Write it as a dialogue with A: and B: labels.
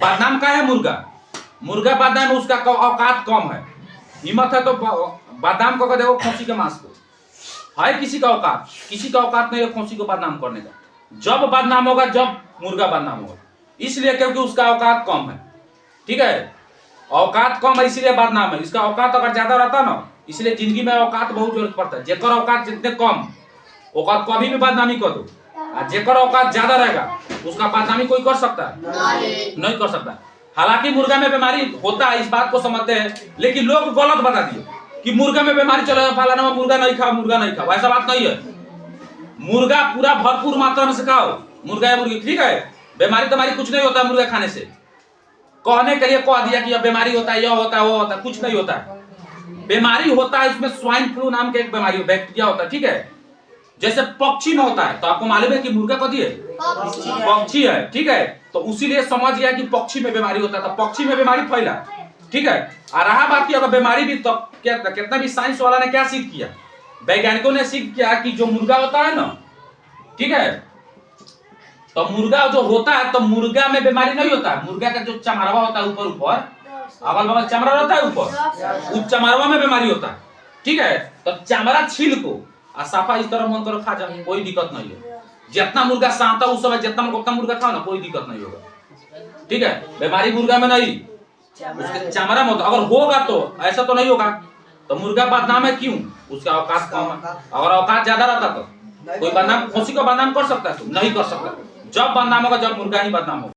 A: बदनाम का है मुर्गा, मुर्गा बदनाम है, उसका औकात कम है, हिम्मत है तो बदनाम करके देखो खौसी के मांस को। है किसी का औकात? किसी का औकात नहीं है खौसी को बदनाम करने का। जब बदनाम होगा जब मुर्गा बदनाम होगा, इसलिए क्योंकि उसका औकात कम है। ठीक है, औकात कम है इसलिए बदनाम है। इसका औकात अगर ज्यादा रहता ना, इसलिए जिंदगी में औकात बहुत जरूरत पड़ता है। जेकर औकात जितने कम, औकात कभी भी बदनामी कर दो, और जेकर औकात ज्यादा रहेगा उसका बदनामी कोई कर सकता है? नहीं कर सकता। हालांकि मुर्गा में बीमारी होता है, इस बात को समझते हैं, लेकिन लोग गलत बता दिए कि मुर्गा में बीमारी चले, फलाना में मुर्गा नहीं खाओ, मुर्गा नहीं खाओ। ऐसा बात नहीं है। मुर्गा पूरा भरपूर मात्रा में से खाओ, मुर्गा या मुर्गी, ठीक है। बीमारी तुम्हारी कुछ नहीं होता है मुर्गा खाने से। कहने के लिए कह दिया कि अब बीमारी होता है, यह होता है, वो होता है, कुछ नहीं होता है। बीमारी होता है उसमें स्वाइन फ्लू नाम का एक बीमारी, बैक्टीरिया होता है, ठीक है। जैसे पक्षी में होता है, तो आपको मालूम है कि मुर्गा कथी है? पक्षी है, ठीक है। तो उसीलिए समझ गया कि पक्षी में बीमारी होता है, तो पक्षी में बीमारी फैला, ठीक है। और रहा बात की अगर बीमारी भी, तो कितना भी साइंस वाला ने क्या सिद्ध किया, वैज्ञानिकों ने सिद्ध किया कि जो मुर्गा होता है ना, ठीक है, तो मुर्गा जो होता है, तो मुर्गा में बीमारी नहीं होता है। मुर्गा का जो चमड़वा होता है ऊपर ऊपर, अगल बगल चमड़ा रहता है ऊपर, उस चमड़वा में बीमारी होता है, ठीक है। तो चमड़ा छील को आ साफा इस तरह मन करो खा जा, कोई दिक्कत नहीं है। जितना मुर्गा साता उस समय जितना मुर्गा खाओ ना, कोई दिक्कत नहीं होगा, ठीक है। बीमारी मुर्गा में नहीं, उसके चमड़ा में। अगर होगा तो ऐसा तो नहीं होगा, तो मुर्गा बदनाम है क्यों? उसका औकात कम है। अगर औकात ज्यादा रहता तो कोई बदनाम, खौसी को बदनाम कर सकता है? नहीं कर सकता। जब बदनाम होगा जब मुर्गा ही बदनाम होगा।